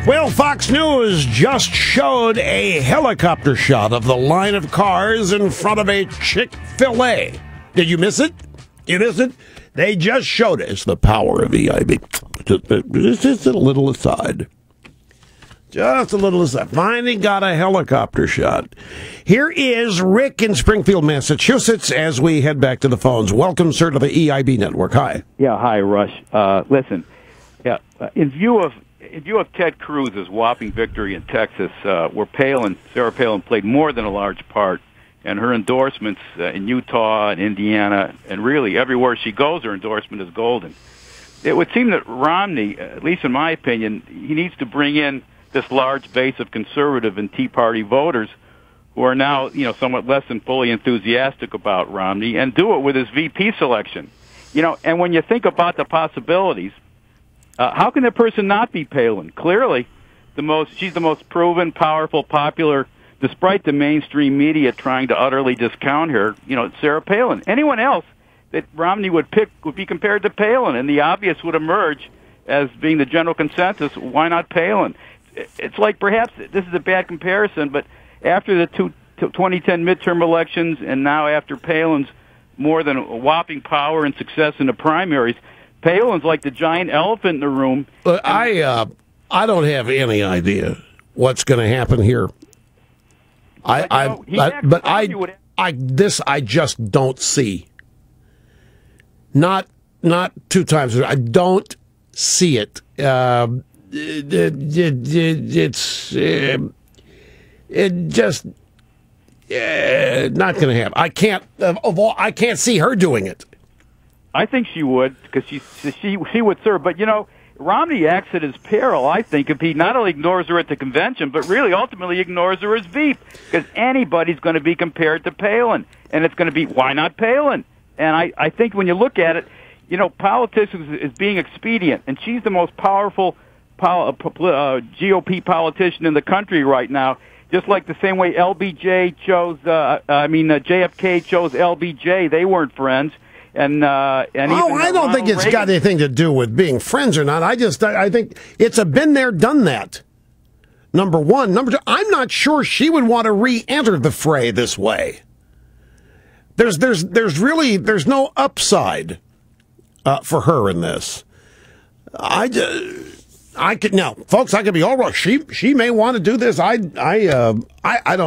Well, Fox News just showed a helicopter shot of the line of cars in front of a Chick-fil-A. Did you miss it? You missed it? They just showed it. It's the power of EIB. Just a little aside. Just a little aside. Finally got a helicopter shot. Here is Rick in Springfield, Massachusetts, as we head back to the phones. Welcome, sir, to the EIB network. Hi. Yeah, hi, Rush. Listen, in view of Ted Cruz's whopping victory in Texas, where Sarah Palin played more than a large part, and her endorsements in Utah and Indiana, and really everywhere she goes, her endorsement is golden. It would seem that Romney, at least in my opinion, he needs to bring in this large base of conservative and Tea Party voters who are now, somewhat less than fully enthusiastic about Romney, and do it with his VP selection. And when you think about the possibilities, how can that person not be Palin? Clearly, she's the most proven, powerful, popular, despite the mainstream media trying to utterly discount her, Sarah Palin. Anyone else that Romney would pick would be compared to Palin, and the obvious would emerge as being the general consensus. Why not Palin? It's like perhaps this is a bad comparison, but after the 2010 midterm elections and now after Palin's more than a whopping power and success in the primaries, Palin's like the giant elephant in the room. I don't have any idea what's going to happen here. I just don't see. Not 2 times. I don't see it. It's just not going to happen. I can't see her doing it. I think she would, because she would serve. But Romney acts at his peril, I think, if he not only ignores her at the convention, but really ultimately ignores her as Veep, because anybody's going to be compared to Palin, and it's going to be, why not Palin? And I think when you look at it, politics is being expedient, and she's the most powerful GOP politician in the country right now, just like the same way JFK chose LBJ. They weren't friends. And I don't think it's got anything to do with being friends or not. I think it's a been there, done that. Number one. Number two, I'm not sure she would want to re-enter the fray this way. There's no upside for her in this. I could now, folks. I could be all wrong. She may want to do this. I don't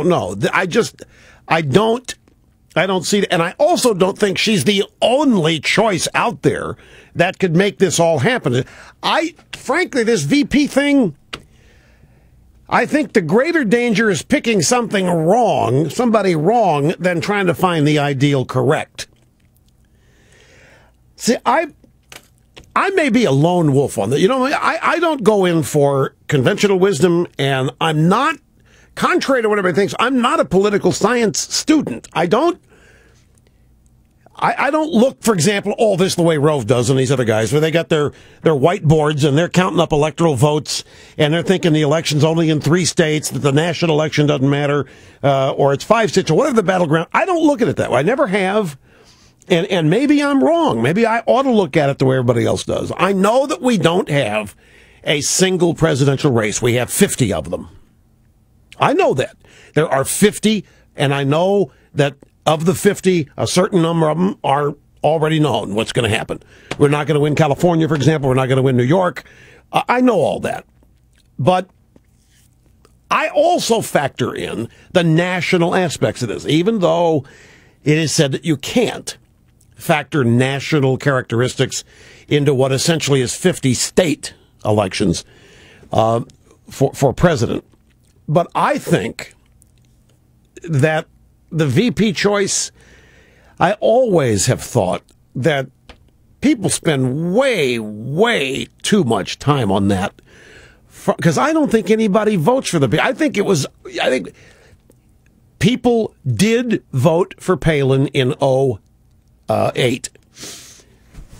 know. I don't see it, and I also don't think she's the only choice out there that could make this all happen. Frankly, this VP thing, I think the greater danger is picking somebody wrong, than trying to find the ideal correct. See, I may be a lone wolf on that. I don't go in for conventional wisdom, and I'm not, contrary to what everybody thinks, I'm not a political science student. I don't look, for example, all this the way Rove does and these other guys, where they got their whiteboards and they're counting up electoral votes and they're thinking the election's only in 3 states, that the national election doesn't matter, or it's 5 states, or whatever the battleground. I don't look at it that way. I never have. And maybe I'm wrong. Maybe I ought to look at it the way everybody else does. I know that we don't have a single presidential race. We have 50 of them. I know that. There are 50, and I know that of the 50, a certain number of them are already known what's going to happen. We're not going to win California, for example. We're not going to win New York. I know all that. But I also factor in the national aspects of this, even though it is said that you can't factor national characteristics into what essentially is 50 state elections for president. But I think that the VP choice, I always have thought that people spend way, way too much time on that, because I don't think anybody votes for I think people did vote for Palin in 2008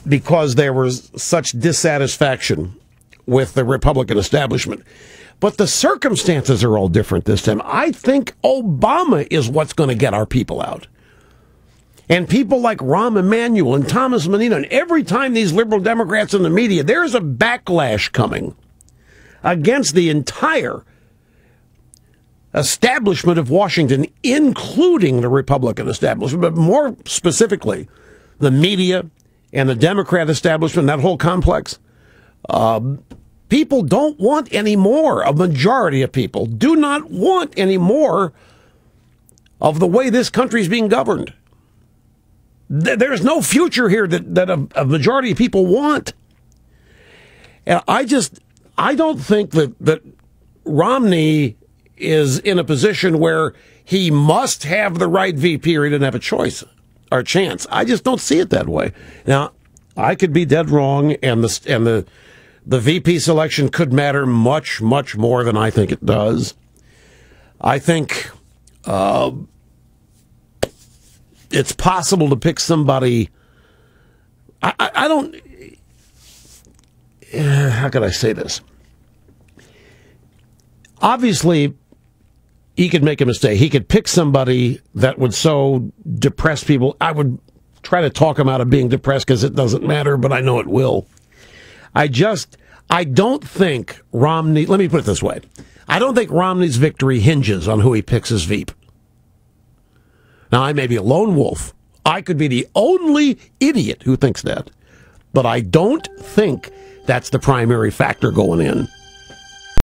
because there was such dissatisfaction with the Republican establishment. But the circumstances are all different this time. I think Obama is what's going to get our people out. And people like Rahm Emanuel and Thomas Menino, and every time these liberal Democrats in the media, there's a backlash coming against the entire establishment of Washington, including the Republican establishment, but more specifically, the media and the Democrat establishment, that whole complex. People don't want any more. A majority of people do not want any more of the way this country is being governed. There's no future here that a majority of people want. And I don't think that Romney is in a position where he must have the right VP or he didn't have a choice or chance. I just don't see it that way. Now, I could be dead wrong, and the VP selection could matter much, much more than I think it does. I think it's possible to pick somebody. I don't. How could I say this? Obviously, he could make a mistake. He could pick somebody that would so depress people. I would try to talk him out of being depressed because it doesn't matter, but I know it will. I don't think Romney, let me put it this way. I don't think Romney's victory hinges on who he picks as Veep. Now, I may be a lone wolf. I could be the only idiot who thinks that. But I don't think that's the primary factor going in.